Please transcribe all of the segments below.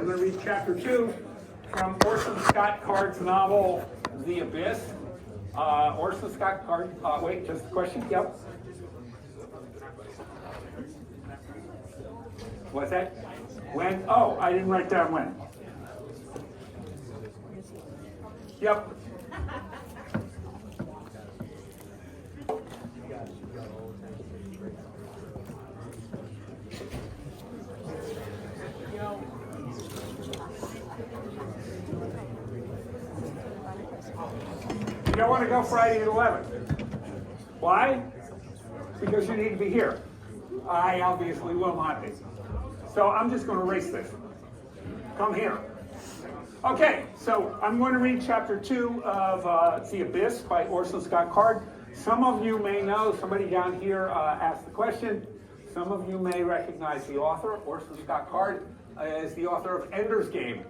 I'm going to read chapter 2 from Orson Scott Card's novel, The Abyss. Orson Scott Card, wait, just a question? Yep. What's that? When? Oh, I didn't write down when. Yep. You don't want to go Friday the 11th. Why? Because you need to be here. I obviously will not be. So I'm just going to erase this. Come here. Okay, so I'm going to read chapter 2 of The Abyss by Orson Scott Card. Some of you may know, somebody down here asked the question. Some of you may recognize the author. Orson Scott Card is the author of Ender's Game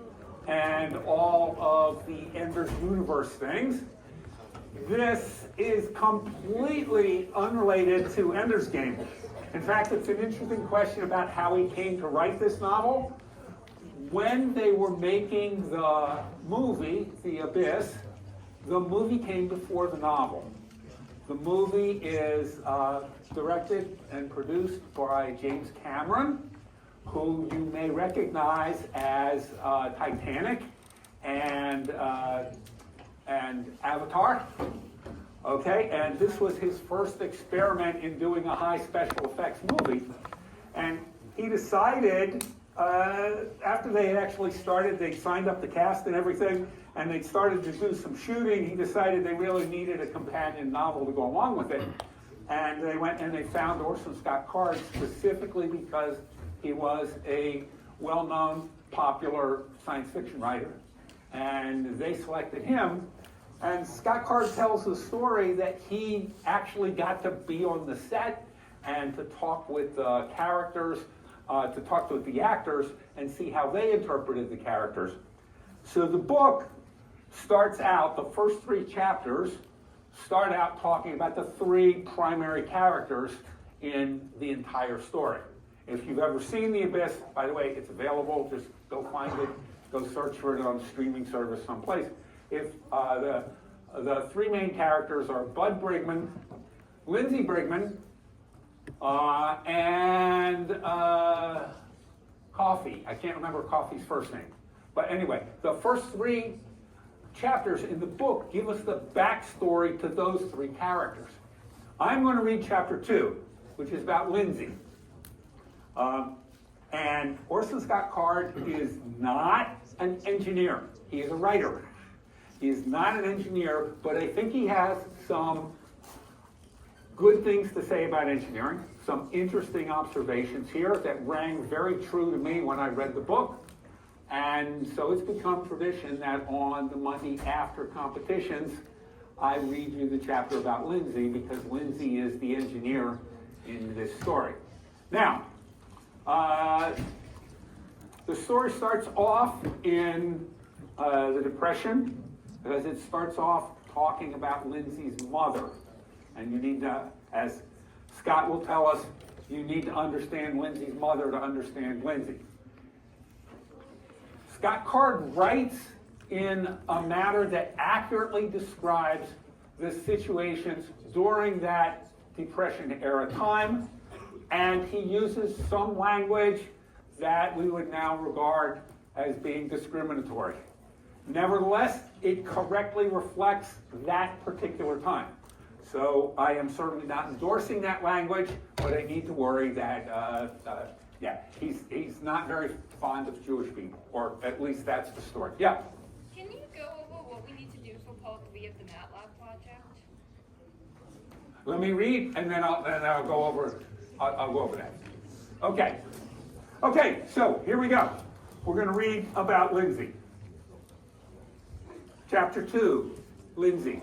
and all of the Ender's Universe things. This is completely unrelated to Ender's Game. In fact, it's an interesting question about how he came to write this novel. When they were making the movie, The Abyss, the movie came before the novel. The movie is directed and produced by James Cameron, who you may recognize as Titanic and Avatar. Okay, and this was his first experiment in doing a high special effects movie. And he decided, after they had actually started, they signed up the cast and everything, and they started to do some shooting, he decided they really needed a companion novel to go along with it. And they went and they found Orson Scott Card specifically because he was a well-known, popular science fiction writer. And they selected him. And Scott Card tells the story that he actually got to be on the set and to talk with the characters, to talk with the actors and see how they interpreted the characters. So the book starts out, the first 3 chapters start out talking about the 3 primary characters in the entire story. If you've ever seen The Abyss, by the way, it's available, just go find it, go search for it on a streaming service someplace. If the 3 main characters are Bud Brigman, Lindsay Brigman, and Coffee. I can't remember Coffee's first name. But anyway, the first 3 chapters in the book give us the backstory to those 3 characters. I'm going to read chapter 2, which is about Lindsay. And Orson Scott Card is not an engineer. He is a writer. He is not an engineer, but I think he has some good things to say about engineering, some interesting observations here that rang very true to me when I read the book. And so it's become tradition that on the Monday after competitions, I read you the chapter about Lindsay because Lindsay is the engineer in this story. Now, the story starts off in the Depression, because it starts off talking about Lindsay's mother. And you need to, as Scott will tell us, you need to understand Lindsay's mother to understand Lindsay. Scott Card writes in a manner that accurately describes the situations during that Depression era time, and he uses some language that we would now regard as being discriminatory. Nevertheless, it correctly reflects that particular time. So I am certainly not endorsing that language, but I need to worry that, he's not very fond of Jewish people, or at least that's the story. Yeah? Can you go over what we need to do for part 3 of the MATLAB project? Let me read, and then I'll go over. I'll go over that. Okay. Okay. So here we go. We're going to read about Lindsay. Chapter 2, Lindsay.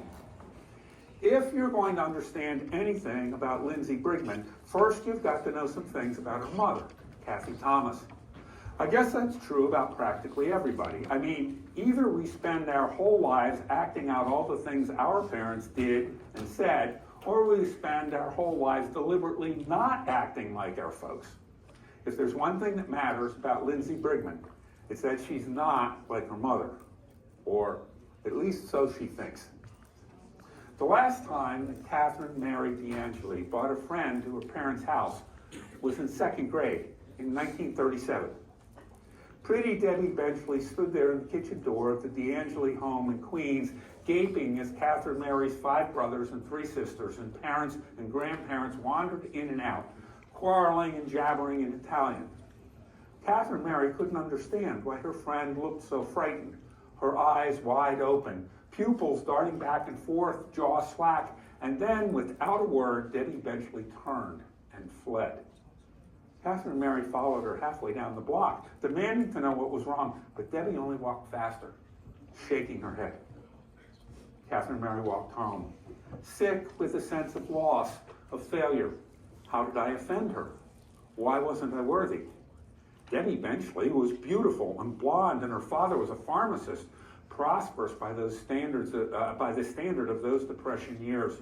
If you're going to understand anything about Lindsay Brigman, first you've got to know some things about her mother, Kathy Thomas. I guess that's true about practically everybody. I mean, either we spend our whole lives acting out all the things our parents did and said, or we spend our whole lives deliberately not acting like our folks. If there's one thing that matters about Lindsay Brigman, It's that she's not like her mother, or at least so she thinks. The last time that Catherine Mary DeAngeli brought a friend to her parents' house was in second grade in 1937. Pretty Debbie Benchley stood there in the kitchen door of the DeAngeli home in Queens, gaping as Catherine Mary's 5 brothers and 3 sisters and parents and grandparents wandered in and out, quarreling and jabbering in Italian. Catherine Mary couldn't understand why her friend looked so frightened, her eyes wide open, pupils darting back and forth, jaw slack, and then, without a word, Debbie Benchley turned and fled. Catherine Mary followed her halfway down the block, demanding to know what was wrong, but Debbie only walked faster, shaking her head. Catherine Mary walked home, sick with a sense of loss, of failure. How did I offend her? Why wasn't I worthy? Debbie Benchley was beautiful and blonde, and her father was a pharmacist, prosperous by those standards, by the standard of those Depression years.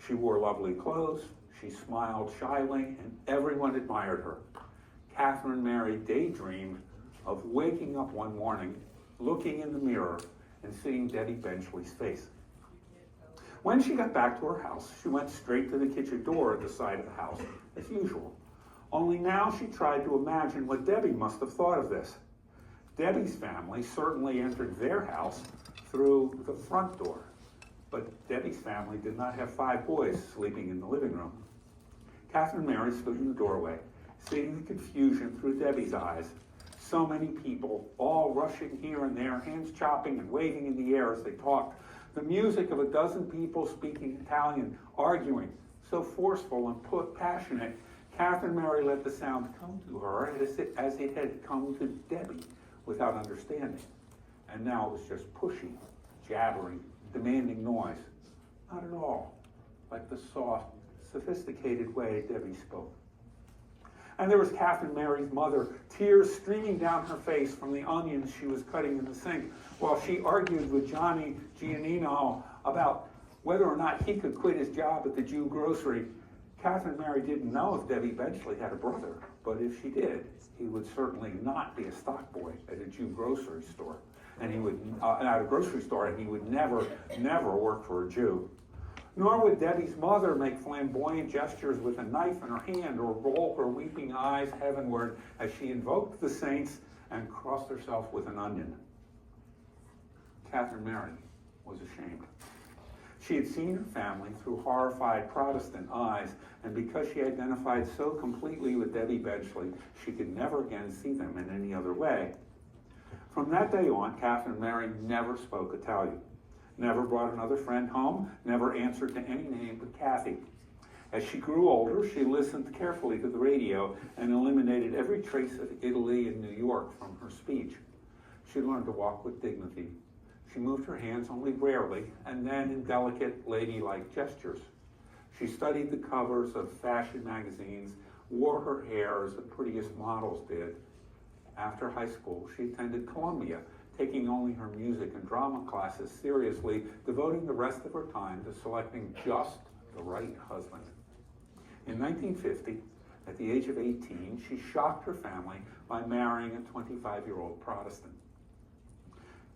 She wore lovely clothes, she smiled shyly, and everyone admired her. Catherine Mary daydreamed of waking up one morning, looking in the mirror, and seeing Debbie Benchley's face. When she got back to her house, she went straight to the kitchen door at the side of the house, as usual. Only now she tried to imagine what Debbie must have thought of this. Debbie's family certainly entered their house through the front door, but Debbie's family did not have 5 boys sleeping in the living room. Catherine Mary stood in the doorway, seeing the confusion through Debbie's eyes. So many people, all rushing here and there, hands chopping and waving in the air as they talked. The music of a dozen people speaking Italian, arguing, so forceful and passionate. Catherine Mary let the sound come to her as it had come to Debbie without understanding. And now it was just pushy, jabbering, demanding noise. Not at all like the soft, sophisticated way Debbie spoke. And there was Catherine Mary's mother, tears streaming down her face from the onions she was cutting in the sink, while she argued with Johnny Giannino about whether or not he could quit his job at the Jew grocery. Catherine Mary didn't know if Debbie Benchley had a brother, but if she did, he would certainly not be a stock boy at a Jew grocery store, and he would at a grocery store, and he would never work for a Jew. Nor would Debbie's mother make flamboyant gestures with a knife in her hand or roll her weeping eyes heavenward as she invoked the saints and crossed herself with an onion. Catherine Mary was ashamed. She had seen her family through horrified Protestant eyes, and because she identified so completely with Debbie Benchley, she could never again see them in any other way. From that day on, Catherine Mary never spoke Italian, never brought another friend home, never answered to any name but Kathy. As she grew older, she listened carefully to the radio and eliminated every trace of Italy and New York from her speech. She learned to walk with dignity. She moved her hands only rarely, and then in delicate, ladylike gestures. She studied the covers of fashion magazines, wore her hair as the prettiest models did. After high school, she attended Columbia, taking only her music and drama classes seriously, devoting the rest of her time to selecting just the right husband. In 1950, at the age of 18, she shocked her family by marrying a 25-year-old Protestant.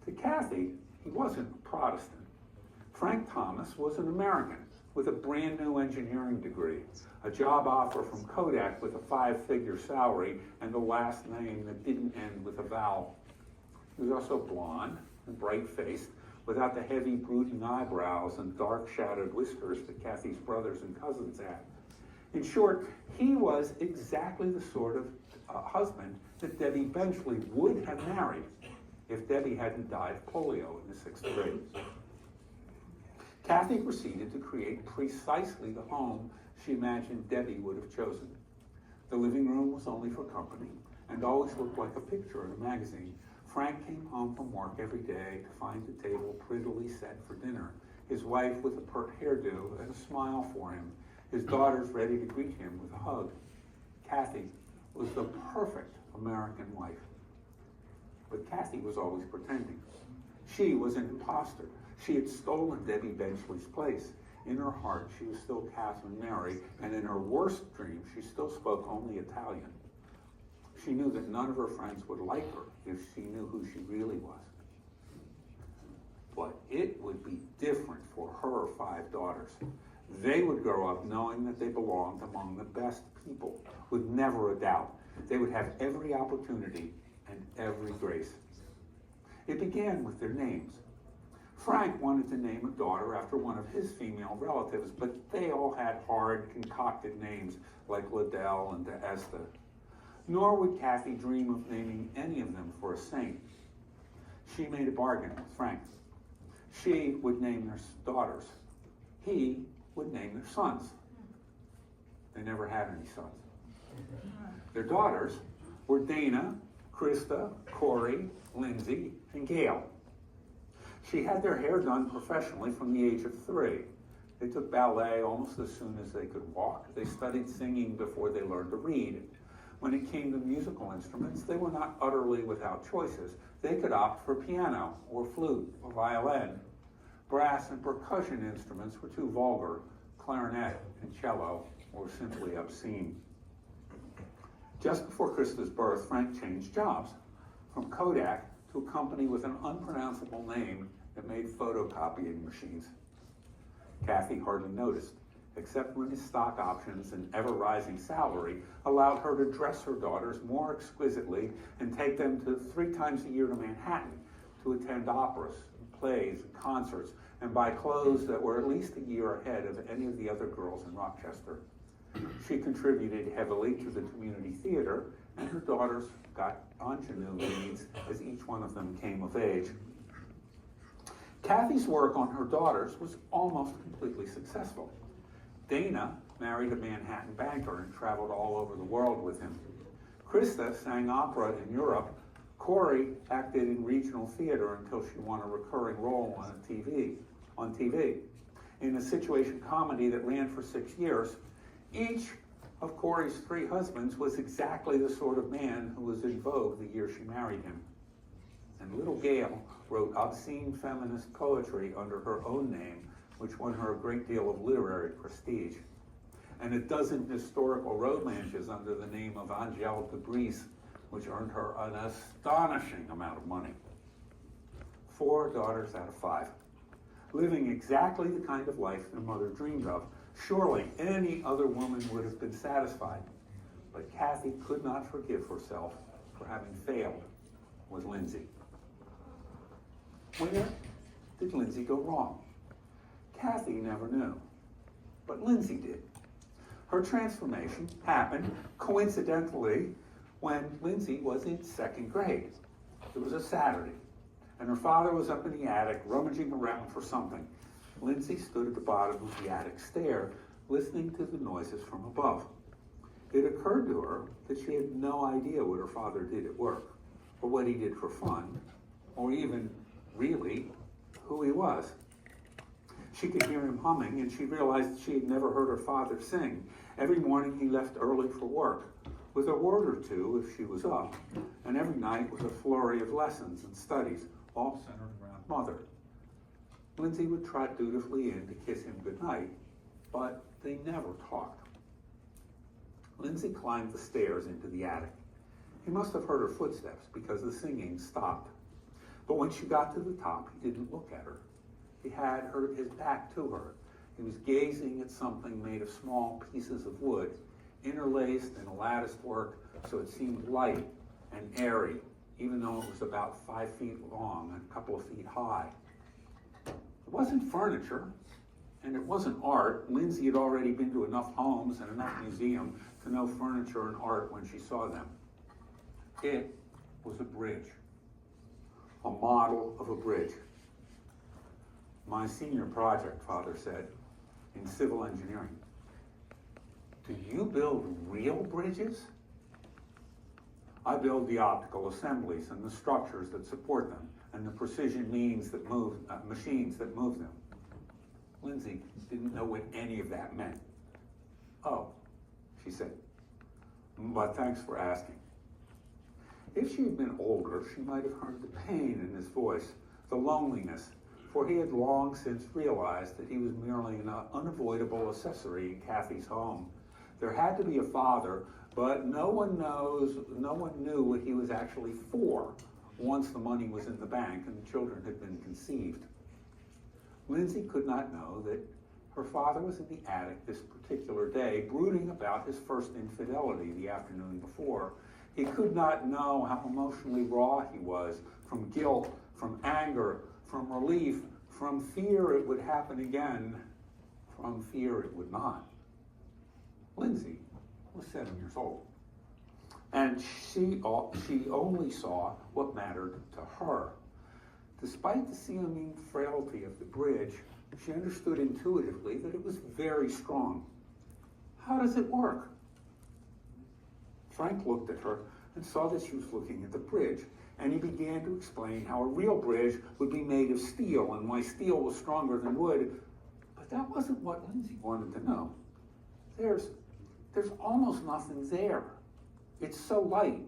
To Kathy, he wasn't a Protestant. Frank Thomas was an American with a brand new engineering degree, a job offer from Kodak with a 5-figure salary, and a last name that didn't end with a vowel. He was also blonde and bright-faced, without the heavy, brooding eyebrows and dark-shadowed whiskers that Kathy's brothers and cousins had. In short, he was exactly the sort of husband that Debbie Benchley would have married if Debbie hadn't died of polio in the 6th grade. Kathy proceeded to create precisely the home she imagined Debbie would have chosen. The living room was only for company and always looked like a picture in a magazine. Frank came home from work every day to find the table prettily set for dinner, his wife with a pert hairdo and a smile for him, his daughters ready to greet him with a hug. Kathy was the perfect American wife. But Kathy was always pretending. She was an imposter. She had stolen Debbie Benchley's place. In her heart, she was still Catherine Mary, and in her worst dreams, she still spoke only Italian. She knew that none of her friends would like her if she knew who she really was. But it would be different for her 5 daughters. They would grow up knowing that they belonged among the best people, with never a doubt. They would have every opportunity and every grace. It began with their names. Frank wanted to name a daughter after one of his female relatives, but they all had hard, concocted names like Liddell and DeEsta. Nor would Kathy dream of naming any of them for a saint. She made a bargain with Frank. She would name their daughters. He would name their sons. They never had any sons. Their daughters were Dana, Krista, Corey, Lindsay, and Gail. She had their hair done professionally from the age of 3. They took ballet almost as soon as they could walk. They studied singing before they learned to read. When it came to musical instruments, they were not utterly without choices. They could opt for piano or flute or violin. Brass and percussion instruments were too vulgar. Clarinet and cello were simply obscene. Just before Krista's birth, Frank changed jobs from Kodak to a company with an unpronounceable name that made photocopying machines. Kathy hardly noticed, except when his stock options and ever-rising salary allowed her to dress her daughters more exquisitely and take them 3 times a year to Manhattan to attend operas, plays, and concerts, and buy clothes that were at least a year ahead of any of the other girls in Rochester. She contributed heavily to the community theater, and her daughters got ingenue leads as each one of them came of age. Kathy's work on her daughters was almost completely successful. Dana married a Manhattan banker and traveled all over the world with him. Krista sang opera in Europe. Corey acted in regional theater until she won a recurring role on TV. In a situation comedy that ran for 6 years, each of Corey's 3 husbands was exactly the sort of man who was in vogue the year she married him. And little Gail wrote obscene feminist poetry under her own name, which won her a great deal of literary prestige. And a dozen historical romances under the name of Angèle de Brise, which earned her an astonishing amount of money. 4 daughters out of 5, living exactly the kind of life their mother dreamed of. Surely any other woman would have been satisfied, but Kathy could not forgive herself for having failed with Lindsay. Where did Lindsay go wrong? Kathy never knew, but Lindsay did. Her transformation happened coincidentally when Lindsay was in 2nd grade. It was a Saturday, and her father was up in the attic rummaging around for something. Lindsay stood at the bottom of the attic stair, listening to the noises from above. It occurred to her that she had no idea what her father did at work, or what he did for fun, or even, really, who he was. She could hear him humming, and she realized she had never heard her father sing. Every morning he left early for work, with a word or two if she was up, and every night with a flurry of lessons and studies, all centered around Mother. Lindsay would trot dutifully in to kiss him goodnight, but they never talked. Lindsay climbed the stairs into the attic. He must have heard her footsteps because the singing stopped. But when she got to the top, he didn't look at her. He had his back to her. He was gazing at something made of small pieces of wood, interlaced in latticed work, so it seemed light and airy, even though it was about 5 feet long and a couple of feet high. It wasn't furniture, and it wasn't art. Lindsay had already been to enough homes and enough museums to know furniture and art when she saw them. It was a bridge, a model of a bridge. My senior project, Father said, in civil engineering. Do you build real bridges? I build the optical assemblies and the structures that support them, and the precision machines that move them. Lindsay didn't know what any of that meant. Oh, she said, but thanks for asking. If she had been older, she might have heard the pain in his voice, the loneliness, for he had long since realized that he was merely an unavoidable accessory in Kathy's home. There had to be a father But no one knew what he was actually for once the money was in the bank and the children had been conceived. Lindsay could not know that her father was in the attic this particular day, brooding about his first infidelity the afternoon before. He could not know how emotionally raw he was from guilt, from anger, from relief, from fear it would happen again, from fear it would not. Lindsay was 7 years old, and she only saw what mattered to her. Despite the seeming frailty of the bridge, she understood intuitively that it was very strong. How does it work? Frank looked at her and saw that she was looking at the bridge, and he began to explain how a real bridge would be made of steel and why steel was stronger than wood. But that wasn't what Lindsay wanted to know. There's almost nothing there. It's so light.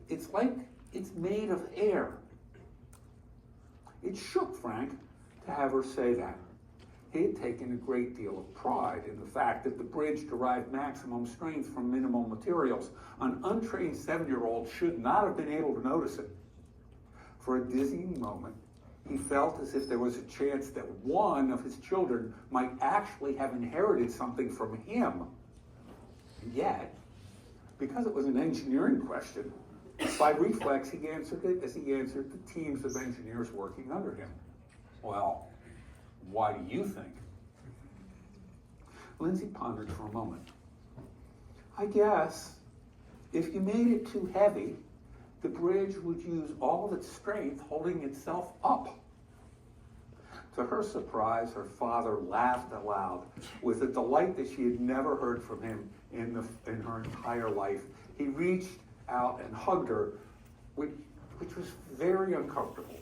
It's like it's made of air. It shook Frank to have her say that. He had taken a great deal of pride in the fact that the bridge derived maximum strength from minimal materials. An untrained 7-year-old should not have been able to notice it. For a dizzying moment, he felt as if there was a chance that one of his children might actually have inherited something from him. And yet, because it was an engineering question, by reflex he answered it as he answered the teams of engineers working under him. Well, why do you think? Lindsay pondered for a moment. I guess if you made it too heavy, the bridge would use all of its strength holding itself up. To her surprise, her father laughed aloud with a delight that she had never heard from him in her entire life. He reached out and hugged her, which was very uncomfortable,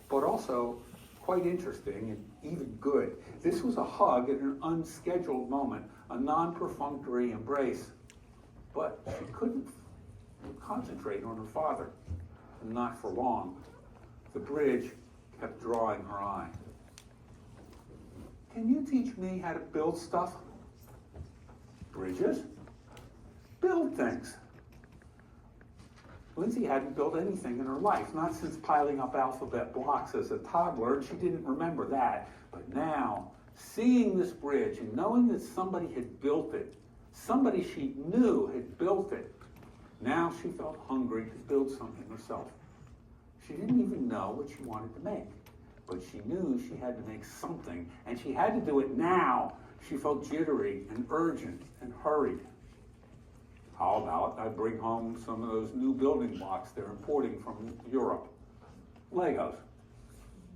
but also quite interesting and even good. This was a hug at an unscheduled moment, a non-perfunctory embrace, but she couldn't concentrate on her father, and not for long. The bridge kept drawing her eye. Can you teach me how to build stuff? Bridges? Build things. Lindsay hadn't built anything in her life, not since piling up alphabet blocks as a toddler, and she didn't remember that. But now, seeing this bridge and knowing that somebody had built it, somebody she knew had built it, now she felt hungry to build something herself. She didn't even know what she wanted to make, but she knew she had to make something, and she had to do it now. She felt jittery and urgent and hurried. How about I bring home some of those new building blocks they're importing from Europe? Legos.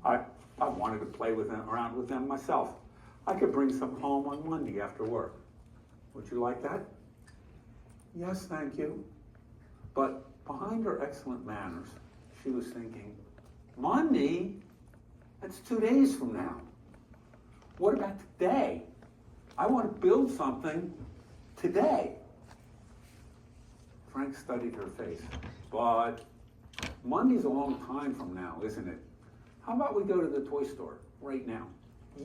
I wanted to play around with them myself. I could bring some home on Monday after work. Would you like that? Yes, thank you. But behind her excellent manners, she was thinking, Monday? That's 2 days from now. What about today? I want to build something today. Frank studied her face. But Monday's a long time from now, isn't it? How about we go to the toy store right now?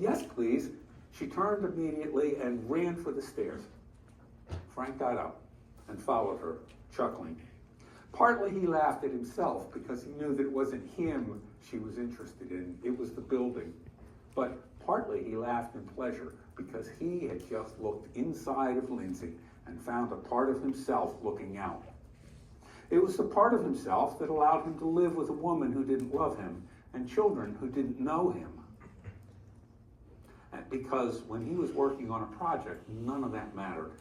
Yes, please. She turned immediately and ran for the stairs. Frank got up and followed her, chuckling. Partly he laughed at himself because he knew that it wasn't him she was interested in, it was the building. But partly he laughed in pleasure because he had just looked inside of Lindsay and found a part of himself looking out. It was the part of himself that allowed him to live with a woman who didn't love him and children who didn't know him. Because when he was working on a project, none of that mattered.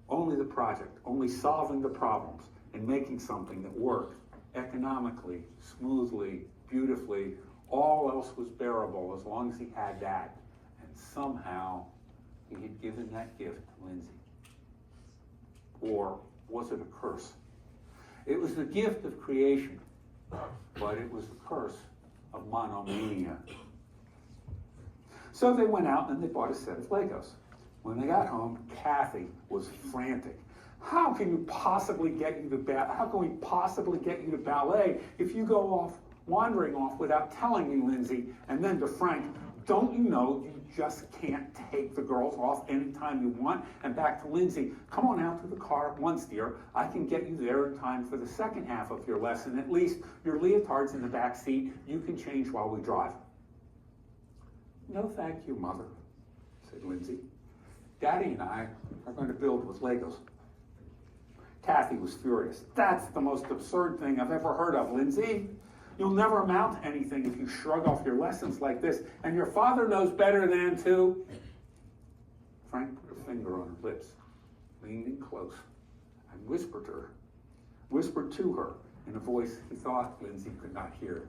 Only the project, only solving the problems and making something that worked economically, smoothly, beautifully. All else was bearable as long as he had that. And somehow he had given that gift to Lindsay. Or was it a curse? It was the gift of creation, but it was the curse of monomania. So they went out and they bought a set of Legos. When they got home, Kathy was frantic. How can we possibly get you to ballet if you go off wandering off without telling me, Lindsay? And then to Frank, Don't you know you just can't take the girls off anytime you want? And back to Lindsay, come on out to the car at once, dear. I can get you there in time for the second half of your lesson. At least your leotard's in the back seat. You can change while we drive. No, thank you, Mother, said Lindsay. Daddy and I are going to build with Legos. Kathy was furious. That's the most absurd thing I've ever heard of, Lindsay. You'll never amount to anything if you shrug off your lessons like this, and your father knows better than to... Frank put a finger on her lips, leaned in close, and whispered to her in a voice he thought Lindsay could not hear.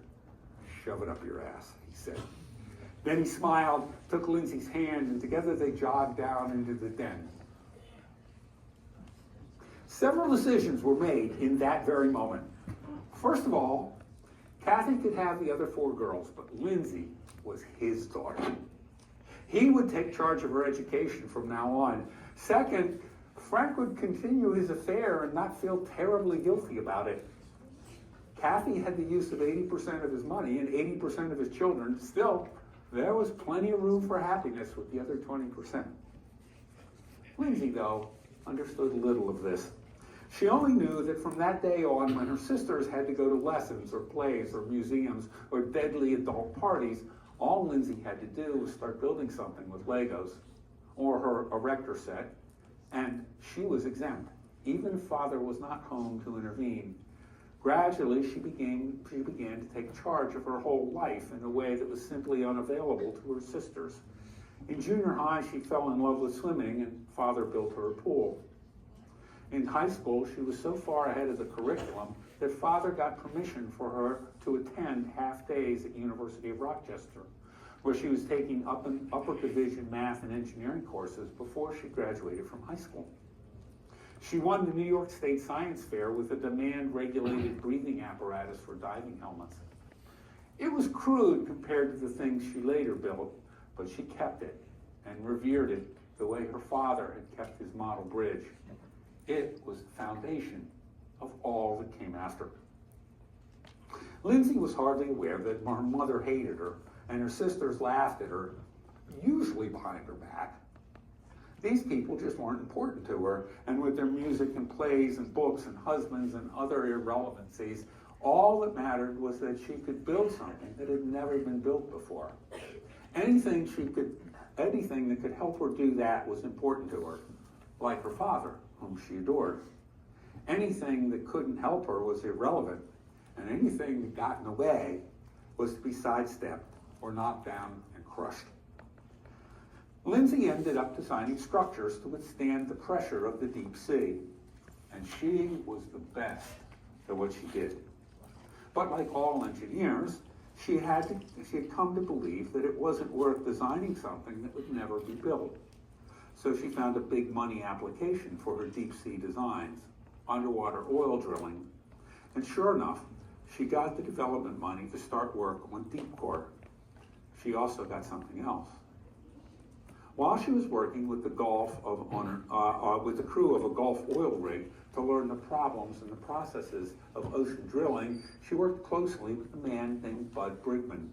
Shove it up your ass, he said. Then he smiled, took Lindsay's hand, and together they jogged down into the den. Several decisions were made in that very moment. First of all, Kathy could have the other 4 girls, but Lindsay was his daughter. He would take charge of her education from now on. Second, Frank would continue his affair and not feel terribly guilty about it. Kathy had the use of 80% of his money and 80% of his children. Still, there was plenty of room for happiness with the other 20%. Lindsay, though, understood little of this. She only knew that from that day on, when her sisters had to go to lessons or plays or museums or deadly adult parties, all Lindsay had to do was start building something with Legos or her erector set, and she was exempt, even if Father was not home to intervene. Gradually, she began to take charge of her whole life in a way that was simply unavailable to her sisters. In junior high, she fell in love with swimming, and Father built her a pool. In high school, she was so far ahead of the curriculum that Father got permission for her to attend half days at University of Rochester, where she was taking upper division math and engineering courses before she graduated from high school. She won the New York State Science Fair with a demand-regulated breathing apparatus for diving helmets. It was crude compared to the things she later built, but she kept it and revered it the way her father had kept his model bridge. It was the foundation of all that came after. Lindsay was hardly aware that her mother hated her and her sisters laughed at her, usually behind her back. These people just weren't important to her, and with their music and plays and books and husbands and other irrelevancies, all that mattered was that she could build something that had never been built before. Anything that could help her do that was important to her, like her father, whom she adored. Anything that couldn't help her was irrelevant, and anything that got in the way was to be sidestepped or knocked down and crushed. Lindsay ended up designing structures to withstand the pressure of the deep sea, and she was the best at what she did. But like all engineers, she had come to believe that it wasn't worth designing something that would never be built. So she found a big money application for her deep sea designs, underwater oil drilling, and sure enough, she got the development money to start work on deep core. She also got something else. While she was working with the with the crew of a Gulf oil rig to learn the problems and the processes of ocean drilling, she worked closely with a man named Bud Brigman.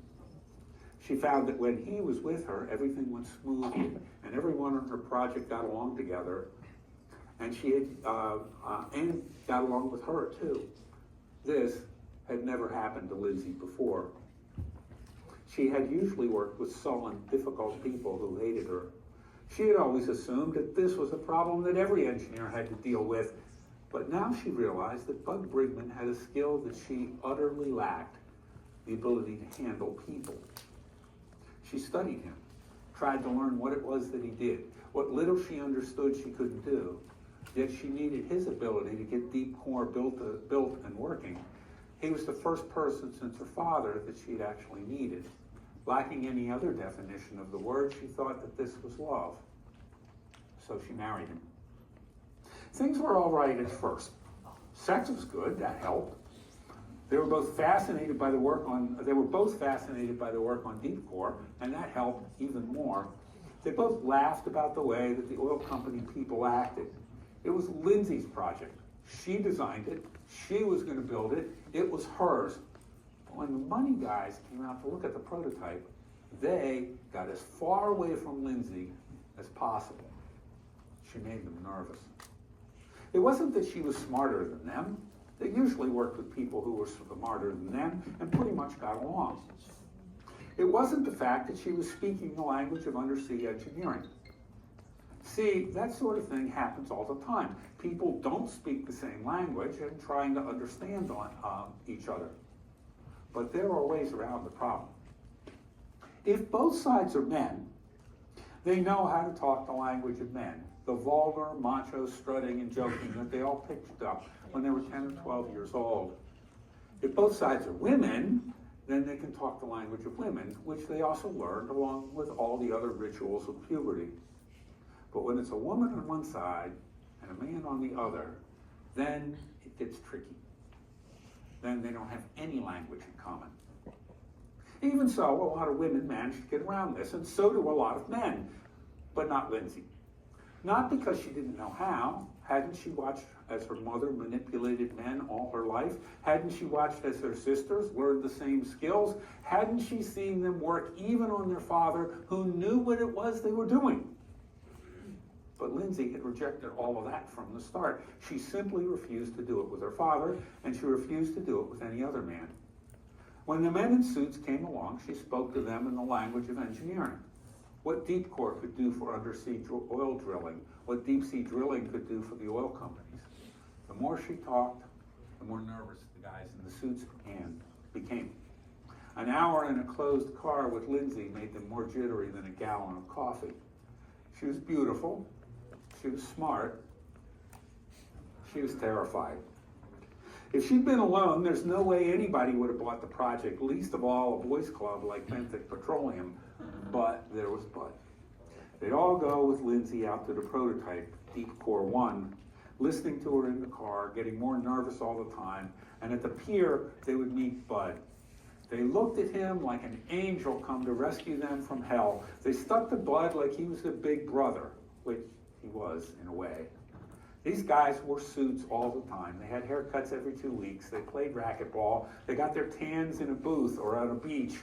She found that when he was with her, everything went smoothly, and everyone on her project got along together, and and got along with her too. This had never happened to Lindsay before. She had usually worked with sullen, difficult people who hated her. She had always assumed that this was a problem that every engineer had to deal with, but now she realized that Bud Brigman had a skill that she utterly lacked, the ability to handle people. She studied him, tried to learn what it was that he did, what little she understood she couldn't do, yet she needed his ability to get deep core built and working. He was the first person since her father that she'd actually needed. Lacking any other definition of the word, she thought that this was love. So she married him. Things were all right at first. Sex was good, that helped. They were both fascinated by the work on deep core, and that helped even more. They both laughed about the way that the oil company people acted. It was Lindsay's project. She designed it. She was going to build it. It was hers. But when the money guys came out to look at the prototype, They got as far away from Lindsay as possible. She made them nervous. It wasn't that she was smarter than them. They usually worked with people who were smarter than them and pretty much got along. It wasn't the fact that she was speaking the language of undersea engineering. See, that sort of thing happens all the time. People don't speak the same language and trying to understand each other. But there are ways around the problem. If both sides are men, they know how to talk the language of men, the vulgar, macho strutting and joking that they all picked up when they were 10 or 12 years old. If both sides are women, then they can talk the language of women, which they also learned along with all the other rituals of puberty. But when it's a woman on one side and a man on the other, then it gets tricky. Then they don't have any language in common. Even so, a lot of women manage to get around this, and so do a lot of men, but not Lindsay. Not because she didn't know how. Hadn't she watched as her mother manipulated men all her life? Hadn't she watched as her sisters learned the same skills? Hadn't she seen them work even on their father, who knew what it was they were doing? But Lindsay had rejected all of that from the start. She simply refused to do it with her father, and she refused to do it with any other man. When the men in suits came along, she spoke to them in the language of engineering. What deep core could do for undersea oil drilling, what deep sea drilling could do for the oil companies. The more she talked, the more nervous the guys in the suits became. An hour in a closed car with Lindsay made them more jittery than a gallon of coffee. She was beautiful, she was smart, she was terrified. If she'd been alone, there's no way anybody would have bought the project, least of all a boys club like Benthic Petroleum, but there was Bud. They'd all go with Lindsay out to the prototype, Deep Core 1, listening to her in the car, getting more nervous all the time, and at the pier, they would meet Bud. They looked at him like an angel come to rescue them from hell. They stuck to Bud like he was a big brother, which he was in a way. These guys wore suits all the time. They had haircuts every 2 weeks. They played racquetball. They got their tans in a booth or on a beach.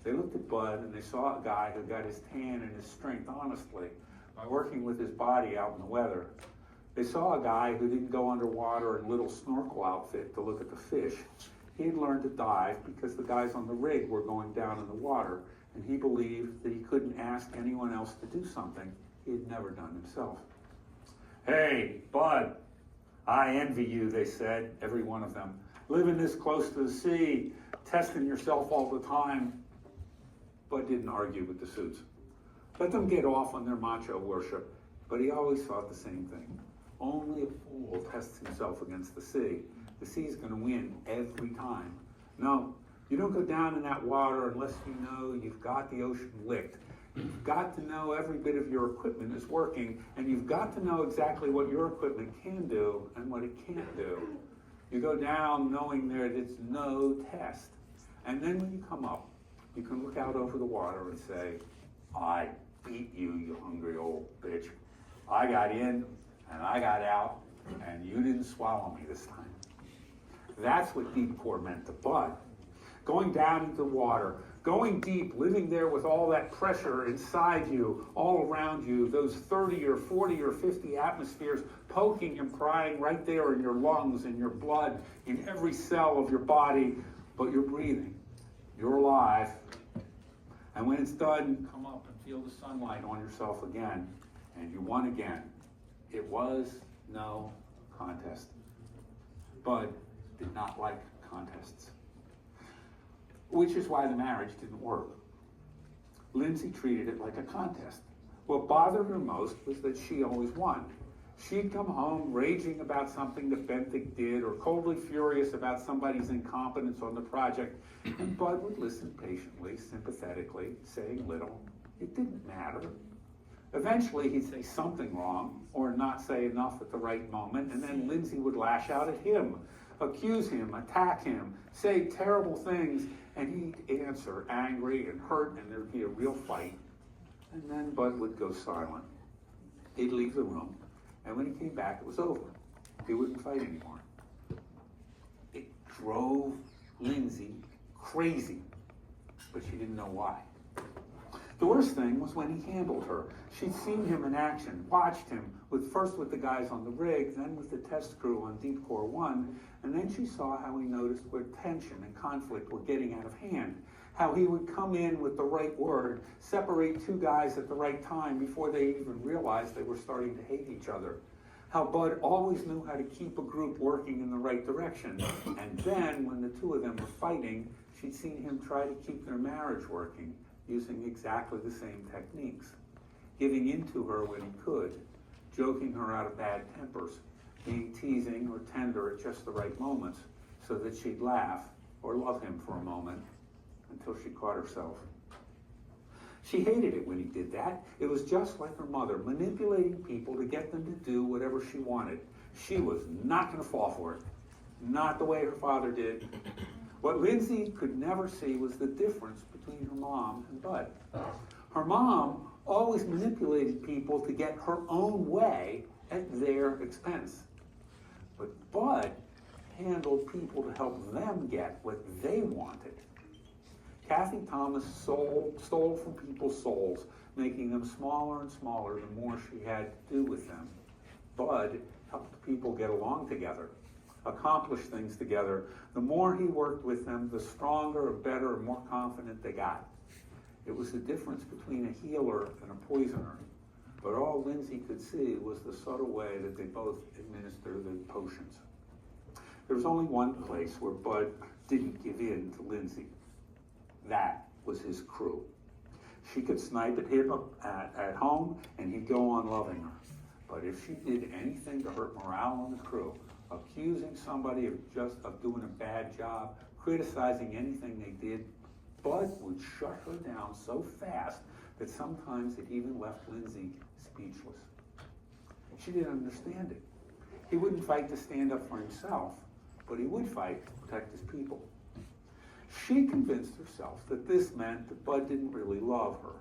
They looked at Bud and they saw a guy who got his tan and his strength honestly by working with his body out in the weather. They saw a guy who didn't go underwater in a little snorkel outfit to look at the fish. He had learned to dive because the guys on the rig were going down in the water, and he believed that he couldn't ask anyone else to do something he had never done himself. "Hey, Bud, I envy you," they said, every one of them. "Living this close to the sea, testing yourself all the time." Bud didn't argue with the suits. Let them get off on their macho worship, but he always thought the same thing. Only a fool tests himself against the sea. The sea's going to win every time. No, you don't go down in that water unless you know you've got the ocean licked. You've got to know every bit of your equipment is working, and you've got to know exactly what your equipment can do and what it can't do. You go down knowing that it's no test. And then when you come up, you can look out over the water and say, "I beat you, you hungry old bitch. I got in and I got out, and you didn't swallow me this time." That's what deep core meant to Bud. Going down into the water, going deep, living there with all that pressure inside you, all around you, those 30 or 40 or 50 atmospheres poking and prying right there in your lungs, in your blood, in every cell of your body, but you're breathing. You're alive. And when it's done, come up and feel the sunlight on yourself again, and you won again. It was no contest. Bud did not like contests, which is why the marriage didn't work. Lindsay treated it like a contest. What bothered her most was that she always won. She'd come home raging about something that Benthic did, or coldly furious about somebody's incompetence on the project, and Bud would listen patiently, sympathetically, saying little. It didn't matter. Eventually, he'd say something wrong, or not say enough at the right moment, and then Lindsay would lash out at him, accuse him, attack him, say terrible things, and he'd answer angry and hurt, and there'd be a real fight. And then Bud would go silent. He'd leave the room, and when he came back, it was over. He wouldn't fight anymore. It drove Lindsay crazy, but she didn't know why. The worst thing was when he handled her. She'd seen him in action, watched him, first with the guys on the rig, then with the test crew on Deep Core 1, and then she saw how he noticed where tension and conflict were getting out of hand, how he would come in with the right word, separate two guys at the right time before they even realized they were starting to hate each other, how Bud always knew how to keep a group working in the right direction, and then when the two of them were fighting, she'd seen him try to keep their marriage working, using exactly the same techniques, giving in to her when he could, joking her out of bad tempers, being teasing or tender at just the right moments so that she'd laugh or love him for a moment until she caught herself. She hated it when he did that. It was just like her mother, manipulating people to get them to do whatever she wanted. She was not going to fall for it. Not the way her father did. What Lindsay could never see was the difference between her mom and Bud. Her mom always manipulated people to get her own way at their expense. But Bud handled people to help them get what they wanted. Kathy Thomas stole from people's souls, making them smaller and smaller the more she had to do with them. Bud helped people get along together, accomplish things together. The more he worked with them, the stronger, better, and more confident they got. It was the difference between a healer and a poisoner. But all Lindsay could see was the subtle way that they both administered the potions. There was only one place where Bud didn't give in to Lindsay. That was his crew. She could snipe at him at home, and he'd go on loving her. But if she did anything to hurt morale on the crew, accusing somebody of doing a bad job, criticizing anything they did, Bud would shut her down so fast that sometimes it even left Lindsay speechless. She didn't understand it. He wouldn't fight to stand up for himself, but he would fight to protect his people. She convinced herself that this meant that Bud didn't really love her.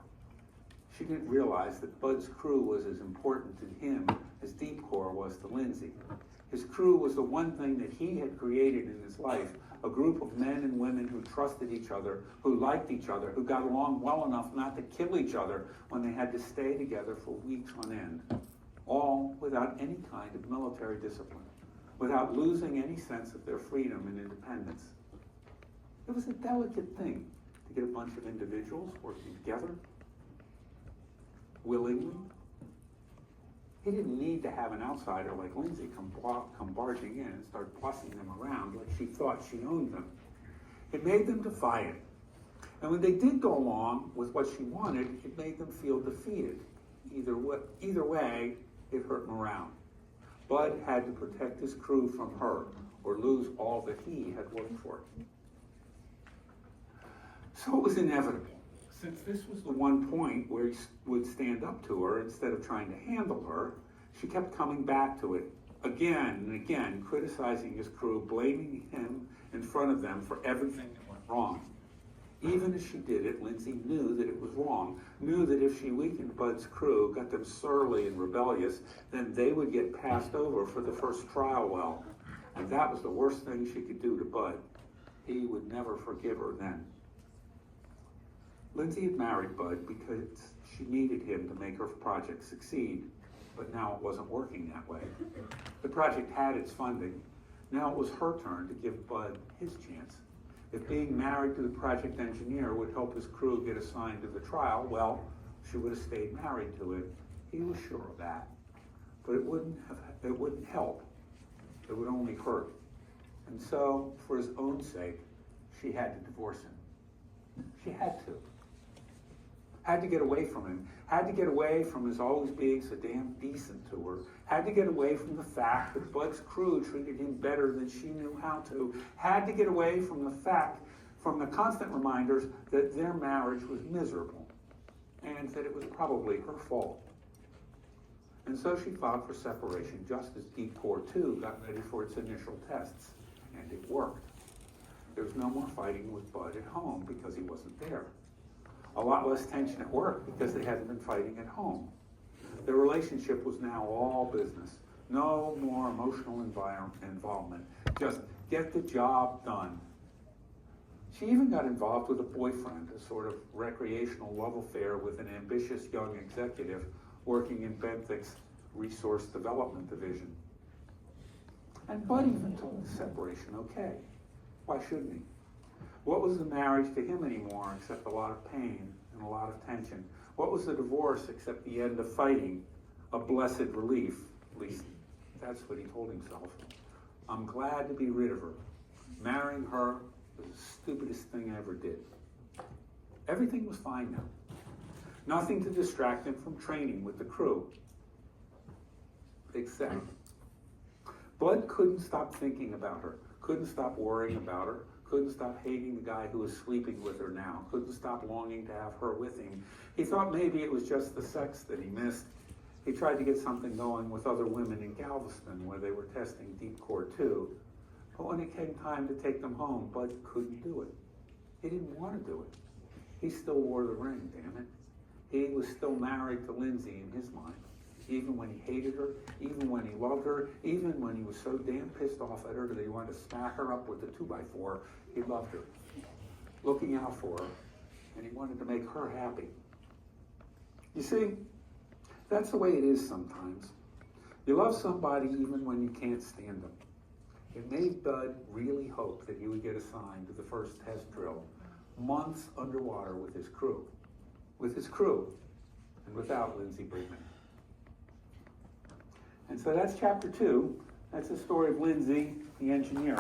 She didn't realize that Bud's crew was as important to him as Deep Core was to Lindsay. His crew was the one thing that he had created in his life, a group of men and women who trusted each other, who liked each other, who got along well enough not to kill each other when they had to stay together for weeks on end, all without any kind of military discipline, without losing any sense of their freedom and independence. It was a delicate thing to get a bunch of individuals working together, willingly. He didn't need to have an outsider like Lindsay come barging in and start bossing them around like she thought she owned them. It made them defiant. And when they did go along with what she wanted, it made them feel defeated. Either way, it hurt morale. Bud had to protect his crew from her or lose all that he had worked for. So it was inevitable. Since this was the one point where he would stand up to her instead of trying to handle her, she kept coming back to it again and again, criticizing his crew, blaming him in front of them for everything that went wrong. Even as she did it, Lindsay knew that it was wrong, knew that if she weakened Bud's crew, got them surly and rebellious, then they would get passed over for the first trial well. And that was the worst thing she could do to Bud. He would never forgive her then. Lindsay had married Bud because she needed him to make her project succeed, but now it wasn't working that way. The project had its funding. Now it was her turn to give Bud his chance. If being married to the project engineer would help his crew get assigned to the trial, well, she would have stayed married to him. He was sure of that. But it wouldn't help. It would only hurt. And so, for his own sake, she had to divorce him. She had to. Had to get away from him, had to get away from his always being so damn decent to her, had to get away from the fact that Bud's crew treated him better than she knew how to, had to get away from the constant reminders that their marriage was miserable and that it was probably her fault. And so she filed for separation just as Deep Core 2 got ready for its initial tests, and it worked. There was no more fighting with Bud at home because he wasn't there. A lot less tension at work because they hadn't been fighting at home. Their relationship was now all business. No more emotional involvement. Just get the job done. She even got involved with a boyfriend, a sort of recreational love affair with an ambitious young executive working in Benthic's Resource Development Division. And Bud even took the separation okay. Why shouldn't he? What was the marriage to him anymore except a lot of pain and a lot of tension? What was the divorce except the end of fighting? A blessed relief, at least that's what he told himself. I'm glad to be rid of her. Marrying her was the stupidest thing I ever did. Everything was fine now. Nothing to distract him from training with the crew. Except, Bud couldn't stop thinking about her, couldn't stop worrying about her, couldn't stop hating the guy who was sleeping with her now, couldn't stop longing to have her with him. He thought maybe it was just the sex that he missed. He tried to get something going with other women in Galveston where they were testing Deep Core 2. But when it came time to take them home, Bud couldn't do it. He didn't want to do it. He still wore the ring, damn it. He was still married to Lindsay in his mind. Even when he hated her, even when he loved her, even when he was so damn pissed off at her that he wanted to smack her up with a 2x4, he loved her, looking out for her, and he wanted to make her happy. You see, that's the way it is sometimes. You love somebody even when you can't stand them. It made Bud really hope that he would get assigned to the first test drill, months underwater with his crew. With his crew, and without Lindsay Brinkman. And so that's chapter 2. That's the story of Lindsay, the engineer.